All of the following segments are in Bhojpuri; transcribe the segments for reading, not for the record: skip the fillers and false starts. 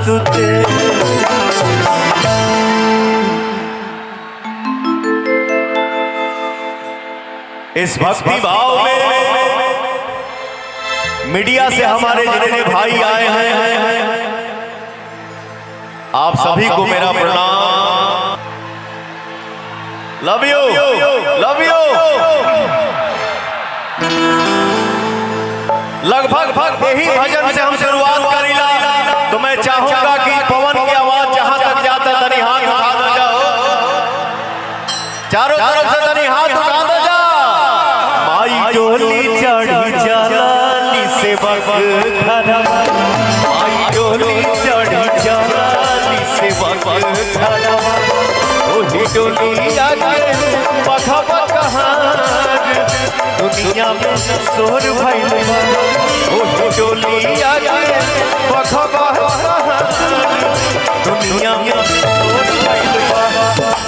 तुते इस भक्ति भाव में मीडिया से हमारे जितने भाई आए हैं आप सभी को मेरा प्रणाम। Love you love you. लगभग यही भजन से हम शुरुआत करीला तो मैं चाहूंगा कि पवन की आवाज जहां तक जाता तनी हाथ उठा दो जाओ, चारों तरफ से तनी हाथ उठा दो जा। माई डोली चढ़ी जलाली से बखरा, माई डोली चढ़ी जलाली से बखरा, ओही डोली आगे बखा बकहार दुनिया में शोर भइल बा, ओही डोली आगे बखा बकहार दुनिया में शोर भइल बा।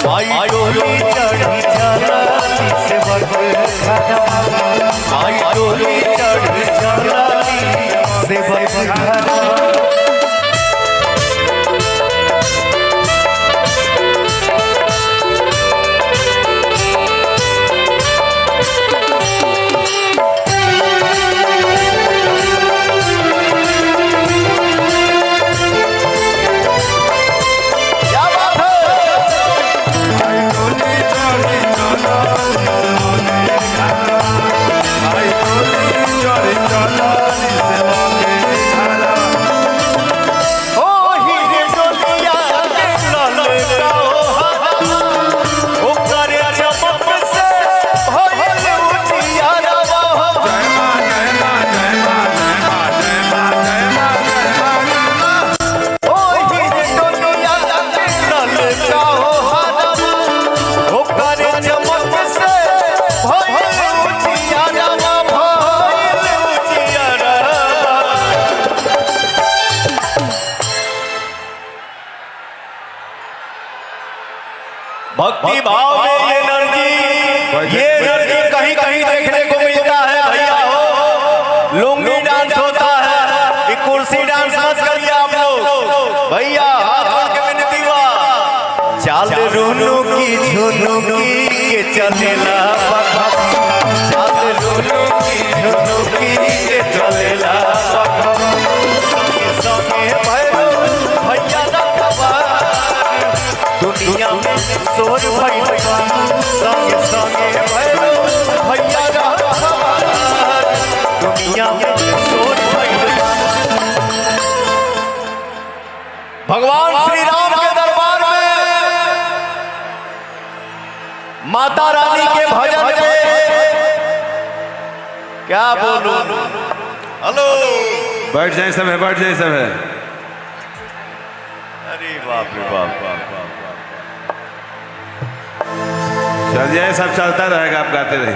माई डोली चढ़ी जलाली से बखरा, माई डोली चढ़ी जलाली से बखरा। भक्ति भाव में ये एनर्जी कहीं कहीं देखने को मिलता है भैया हो। लुंगी डांस होता है, ये कुर्सी डांस मत करिए आप लोग भैया, हाथ जोड़ के विनती बा। चाल रूनू की झुनुकी के चलेला बखा, चाल रूनू की झुनुकी के चलेला बखा, संगे भैया ना दुनिया में शोर भइल बा, संगे संगे भैया दुनिया में शोर भइल बा। भगवान श्री राम के दरबार में माता रानी के भजन में क्या बोलूं। हेलो बैठ जाए सब है, बैठ जाए सब है। अरे बाप रे बाप बाप बाप। चलिए सब चलता रहेगा, आप गाते रहिए।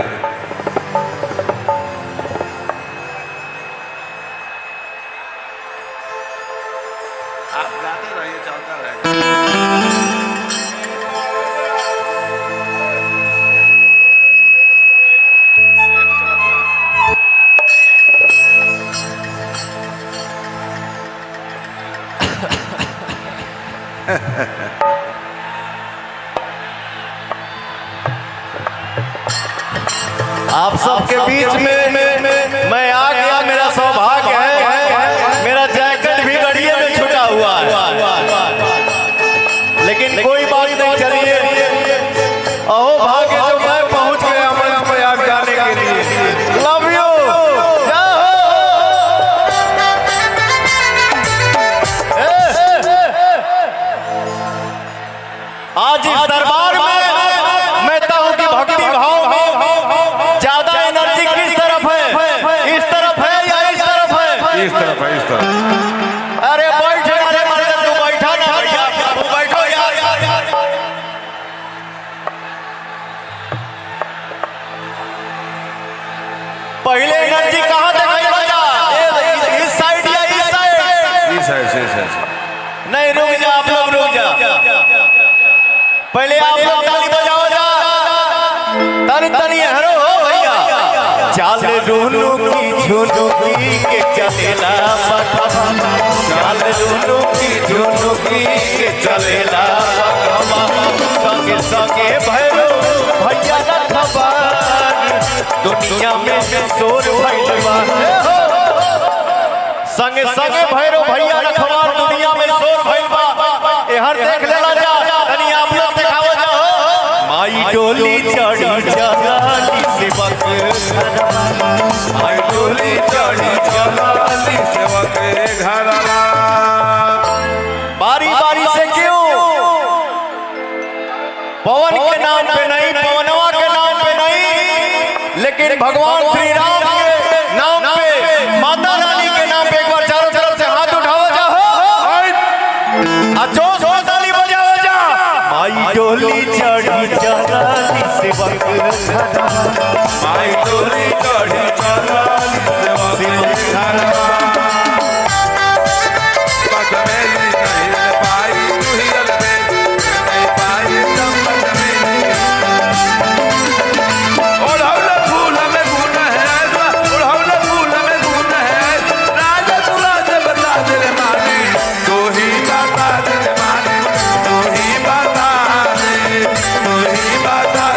आप गाते रहिए, चलता रहेगा। आप सबके बीच में मैं आ गया, मेरा सौभाग्य है। मेरा जैकेट भी गड़िए में छुटा हुआ है, लेकिन कोई बात नहीं, चलिए अहो भाग्य जो मैं पहुंच गया मंच पे आप जाने के लिए। Love you. आज इस दरबार में मैं कहूं कि भक्ति भाव में ज्यादा एनर्जी किस तरफ है? इस तरफ है या इस तरफ है? इस तरफ है, इस तरफ। अरे बैठ, अरे मर्द तू बैठा ना भैया, तू बैठो यार। पहले एनर्जी कहाँ तक गई भैया? इस साइड या इस साइड? इस साइड से, इस साइड से। नहीं रुक जा, आप लोग रुक जा। पहले आप लोग ताली बजाओ जा, तनी तनी हरो हो भैया। चाल रूनू की झुनुकी के चलेला बखा, चाल रूनू की चलेला संगे संगे भैरो भैया रखबार दुनिया में शोर भइल बा संगे संगे भैरो भैया रखबार दुनिया में शोर भइल बा एहर देख लेला जा तनी आप लोग दिखाओ जाओ माई डोली चढ़ी जगाली सेवक माई डोली चढ़ी जगाली सेवक घरवा बारी बारी से क्यों पवन के नाम पे नहीं पवनवा के नाम पे नहीं लेकिन भगवान श्री राम के नाम पे माता रानी के नाम पे एक बार चारों तरफ से हाथ उठाओ जाओ जोश में ताली बजाओ जा माई डोली चढ़ी जगाली सेवक माई डोली चढ़ी जगाली सेवक घरवा पगमेली नहीं पाई दुहियल में नहीं पाई चंपक में ओढ़ौल फूल में गुण है ओढ़ौल फूल में गुण है राजा तुराज बता दे रे मानी तू ही बता दे रे मानी तू ही बता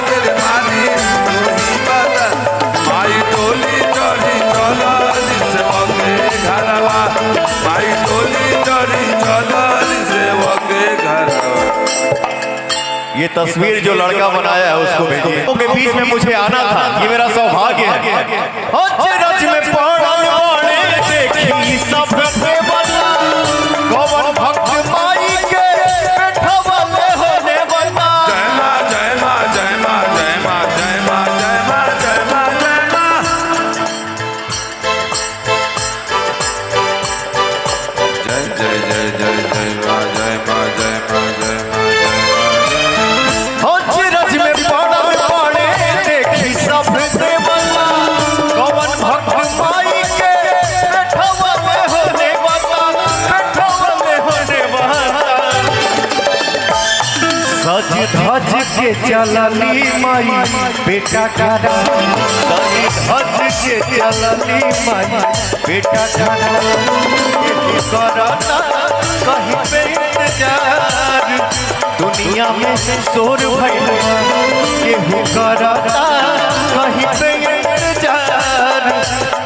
दे रे मानी तू ही बता माई डोली चढ़ी जगाली सेवक घरवा माई डोली चढ़ी जगाली सेवक घरवा ये तस्वीर जो लड़का बनाया है उसको भेजिए के बीच में मुझे आना था ये मेरा सौभाग्य है रच में पड़ल बड़े देखी सब पे बना कौन भक्त माई के बैठवले होने बना जय मां जय मां जय मां जय मां जय मां जय मां जय मां जय मां जय जय जय जय जय मां जय मां जय मां जय मां रच में पड़ल बड़े देखी सब पे बना कौन भक्त माई के बैठवले होने बना बैठवले होने बना सज धज के चलली माई बेटा खाना सज धज के चलली माई बेटा खाना करना कहीं पे इंतजार दुनिया में शोर भइल केहू करता कहीं पे इंतजार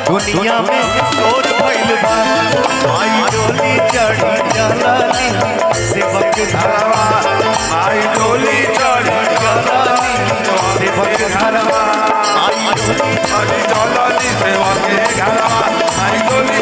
दुनिया में शोर भइल बा माई डोली चढ़ी जलाली सेवक घरवा माई डोली चढ़ी जगाली सेवक घरवा माई डोली चढ़ी जगाली सेवक घरवा माई डोली